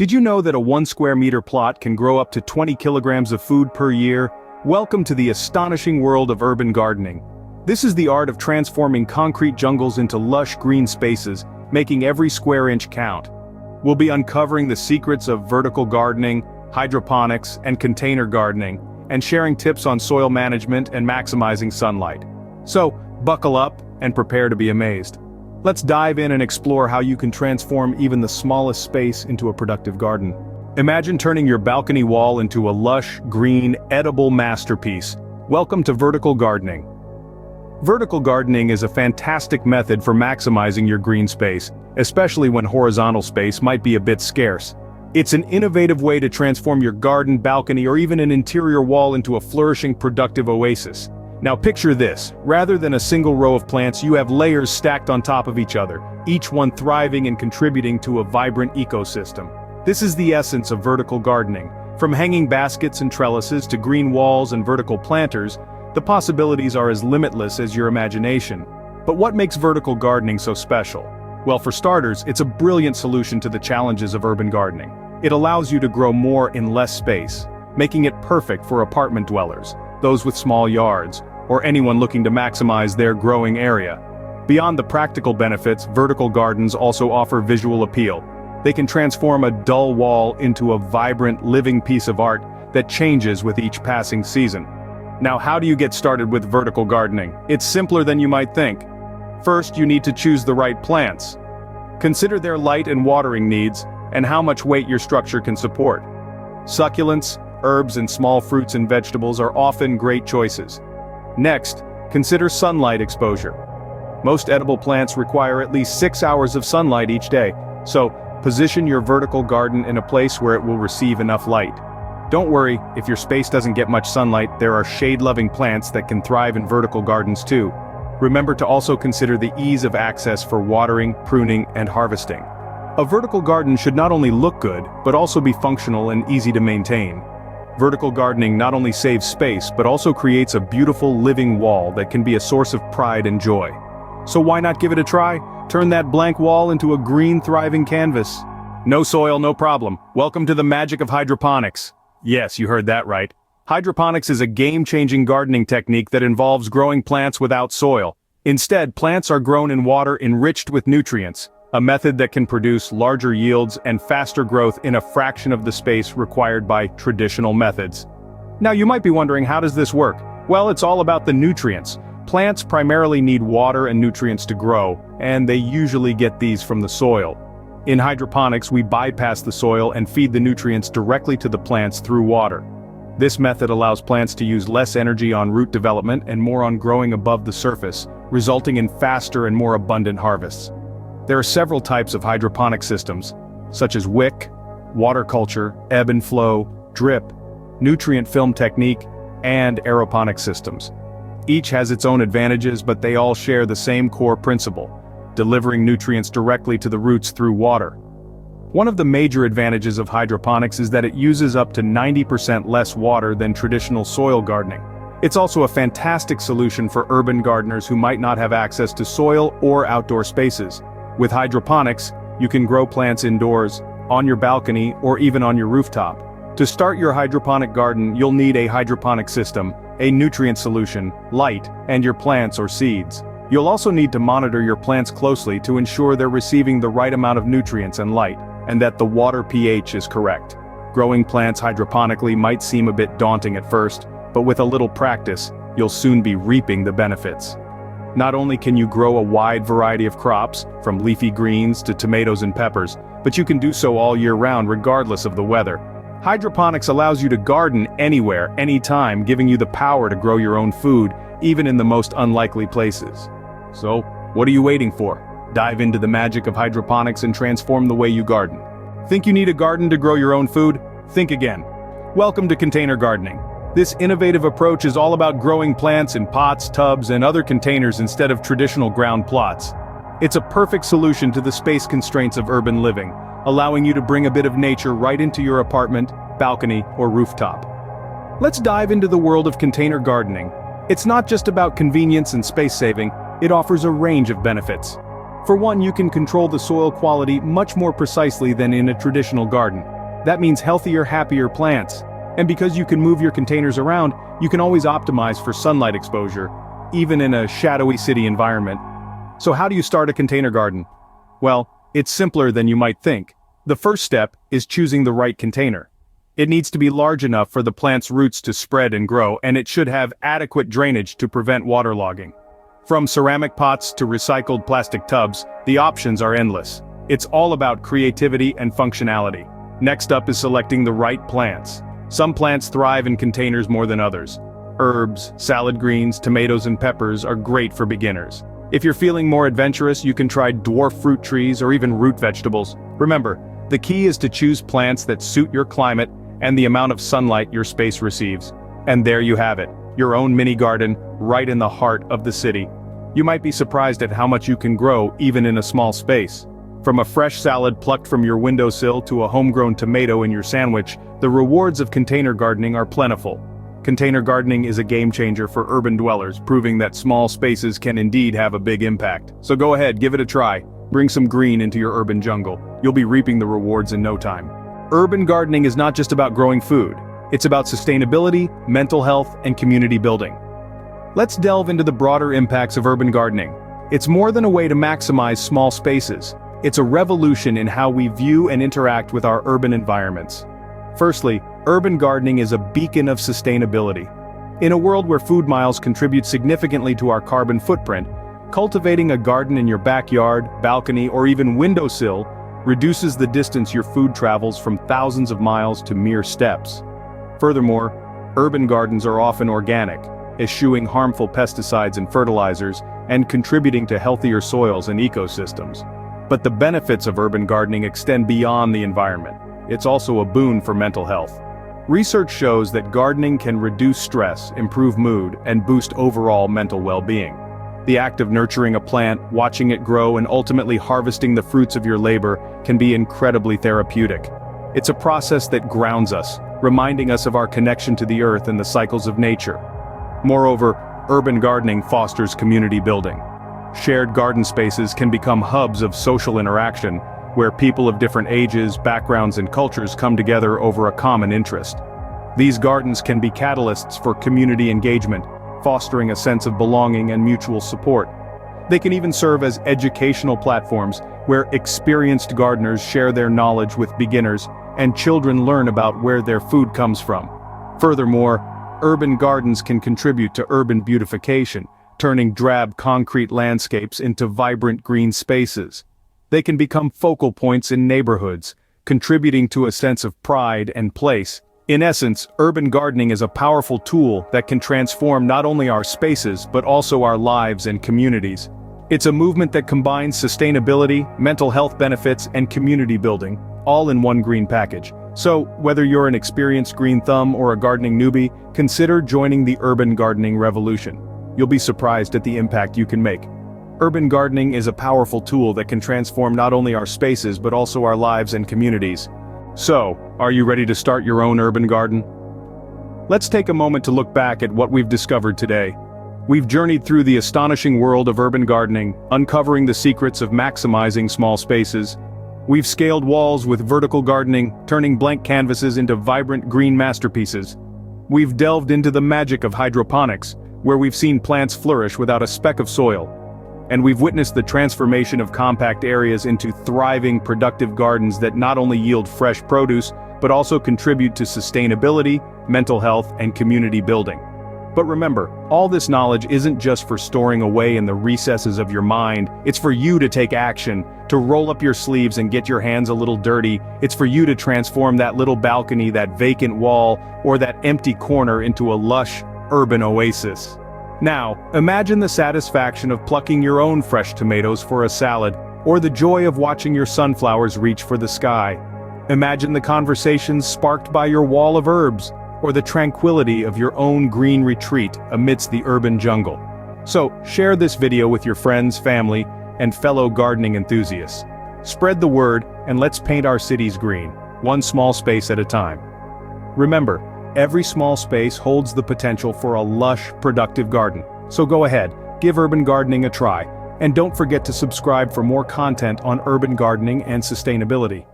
Did you know that a 1 square meter plot can grow up to 20 kilograms of food per year? Welcome to the astonishing world of urban gardening. This is the art of transforming concrete jungles into lush green spaces, making every square inch count. We'll be uncovering the secrets of vertical gardening, hydroponics, and container gardening, and sharing tips on soil management and maximizing sunlight. So, buckle up and prepare to be amazed. Let's dive in and explore how you can transform even the smallest space into a productive garden. Imagine turning your balcony wall into a lush, green, edible masterpiece. Welcome to vertical gardening. Vertical gardening is a fantastic method for maximizing your green space, especially when horizontal space might be a bit scarce. It's an innovative way to transform your garden, balcony, or even an interior wall into a flourishing, productive oasis. Now picture this, rather than a single row of plants, you have layers stacked on top of each other, each one thriving and contributing to a vibrant ecosystem. This is the essence of vertical gardening. From hanging baskets and trellises to green walls and vertical planters, the possibilities are as limitless as your imagination. But what makes vertical gardening so special? Well, for starters, it's a brilliant solution to the challenges of urban gardening. It allows you to grow more in less space, making it perfect for apartment dwellers, those with small yards, or anyone looking to maximize their growing area. Beyond the practical benefits, vertical gardens also offer visual appeal. They can transform a dull wall into a vibrant, living piece of art that changes with each passing season. Now, how do you get started with vertical gardening? It's simpler than you might think. First, you need to choose the right plants. Consider their light and watering needs, and how much weight your structure can support. Succulents, herbs, and small fruits and vegetables are often great choices. Next, consider sunlight exposure. Most edible plants require at least 6 hours of sunlight each day, so position your vertical garden in a place where it will receive enough light. Don't worry, if your space doesn't get much sunlight, there are shade-loving plants that can thrive in vertical gardens too. Remember to also consider the ease of access for watering, pruning, and harvesting. A vertical garden should not only look good, but also be functional and easy to maintain. Vertical gardening not only saves space, but also creates a beautiful living wall that can be a source of pride and joy. So why not give it a try? Turn that blank wall into a green, thriving canvas. No soil, no problem. Welcome to the magic of hydroponics. Yes, you heard that right. Hydroponics is a game-changing gardening technique that involves growing plants without soil. Instead, plants are grown in water enriched with nutrients, a method that can produce larger yields and faster growth in a fraction of the space required by traditional methods. Now you might be wondering, how does this work? Well, it's all about the nutrients. Plants primarily need water and nutrients to grow, and they usually get these from the soil. In hydroponics, we bypass the soil and feed the nutrients directly to the plants through water. This method allows plants to use less energy on root development and more on growing above the surface, resulting in faster and more abundant harvests. There are several types of hydroponic systems, such as wick, water culture, ebb and flow, drip, nutrient film technique, and aeroponic systems. Each has its own advantages, but they all share the same core principle: delivering nutrients directly to the roots through water. One of the major advantages of hydroponics is that it uses up to 90% less water than traditional soil gardening. It's also a fantastic solution for urban gardeners who might not have access to soil or outdoor spaces. With hydroponics, you can grow plants indoors, on your balcony, or even on your rooftop. To start your hydroponic garden, you'll need a hydroponic system, a nutrient solution, light, and your plants or seeds. You'll also need to monitor your plants closely to ensure they're receiving the right amount of nutrients and light, and that the water pH is correct. Growing plants hydroponically might seem a bit daunting at first, but with a little practice, you'll soon be reaping the benefits. Not only can you grow a wide variety of crops, from leafy greens to tomatoes and peppers, but you can do so all year round regardless of the weather. Hydroponics allows you to garden anywhere, anytime, giving you the power to grow your own food, even in the most unlikely places. So, what are you waiting for? Dive into the magic of hydroponics and transform the way you garden. Think you need a garden to grow your own food? Think again. Welcome to container gardening. This innovative approach is all about growing plants in pots, tubs, and other containers instead of traditional ground plots. It's a perfect solution to the space constraints of urban living, allowing you to bring a bit of nature right into your apartment, balcony, or rooftop. Let's dive into the world of container gardening. It's not just about convenience and space saving, it offers a range of benefits. For one, you can control the soil quality much more precisely than in a traditional garden. That means healthier, happier plants. And because you can move your containers around, you can always optimize for sunlight exposure, even in a shadowy city environment. So how do you start a container garden? Well, it's simpler than you might think. The first step is choosing the right container. It needs to be large enough for the plant's roots to spread and grow, and it should have adequate drainage to prevent waterlogging. From ceramic pots to recycled plastic tubs, the options are endless. It's all about creativity and functionality. Next up is selecting the right plants. Some plants thrive in containers more than others. Herbs, salad greens, tomatoes and peppers are great for beginners. If you're feeling more adventurous, you can try dwarf fruit trees or even root vegetables. Remember, the key is to choose plants that suit your climate and the amount of sunlight your space receives. And there you have it, your own mini garden, right in the heart of the city. You might be surprised at how much you can grow even in a small space. From a fresh salad plucked from your windowsill to a homegrown tomato in your sandwich, the rewards of container gardening are plentiful. Container gardening is a game changer for urban dwellers, proving that small spaces can indeed have a big impact. So go ahead, give it a try. Bring some green into your urban jungle. You'll be reaping the rewards in no time. Urban gardening is not just about growing food. It's about sustainability, mental health, and community building. Let's delve into the broader impacts of urban gardening. It's more than a way to maximize small spaces. It's a revolution in how we view and interact with our urban environments. Firstly, urban gardening is a beacon of sustainability. In a world where food miles contribute significantly to our carbon footprint, cultivating a garden in your backyard, balcony, or even windowsill reduces the distance your food travels from thousands of miles to mere steps. Furthermore, urban gardens are often organic, eschewing harmful pesticides and fertilizers, and contributing to healthier soils and ecosystems. But the benefits of urban gardening extend beyond the environment. It's also a boon for mental health. Research shows that gardening can reduce stress, improve mood, and boost overall mental well-being. The act of nurturing a plant, watching it grow, and ultimately harvesting the fruits of your labor can be incredibly therapeutic. It's a process that grounds us, reminding us of our connection to the earth and the cycles of nature. Moreover, urban gardening fosters community building. Shared garden spaces can become hubs of social interaction, where people of different ages, backgrounds, and cultures come together over a common interest. These gardens can be catalysts for community engagement, fostering a sense of belonging and mutual support. They can even serve as educational platforms, where experienced gardeners share their knowledge with beginners, and children learn about where their food comes from. Furthermore, urban gardens can contribute to urban beautification, turning drab concrete landscapes into vibrant green spaces. They can become focal points in neighborhoods, contributing to a sense of pride and place. In essence, urban gardening is a powerful tool that can transform not only our spaces but also our lives and communities. It's a movement that combines sustainability, mental health benefits, and community building, all in one green package. So, whether you're an experienced green thumb or a gardening newbie, consider joining the urban gardening revolution. You'll be surprised at the impact you can make. Urban gardening is a powerful tool that can transform not only our spaces but also our lives and communities. So, are you ready to start your own urban garden? Let's take a moment to look back at what we've discovered today. We've journeyed through the astonishing world of urban gardening, uncovering the secrets of maximizing small spaces. We've scaled walls with vertical gardening, turning blank canvases into vibrant green masterpieces. We've delved into the magic of hydroponics, where we've seen plants flourish without a speck of soil. And we've witnessed the transformation of compact areas into thriving, productive gardens that not only yield fresh produce, but also contribute to sustainability, mental health, and community building. But remember, all this knowledge isn't just for storing away in the recesses of your mind. It's for you to take action, to roll up your sleeves and get your hands a little dirty. It's for you to transform that little balcony, that vacant wall, or that empty corner into a lush, urban oasis. Now, imagine the satisfaction of plucking your own fresh tomatoes for a salad, or the joy of watching your sunflowers reach for the sky. Imagine the conversations sparked by your wall of herbs, or the tranquility of your own green retreat amidst the urban jungle. So, share this video with your friends, family, and fellow gardening enthusiasts. Spread the word, and let's paint our cities green, one small space at a time. Remember, every small space holds the potential for a lush, productive garden. So go ahead, give urban gardening a try, And don't forget to subscribe for more content on urban gardening and sustainability.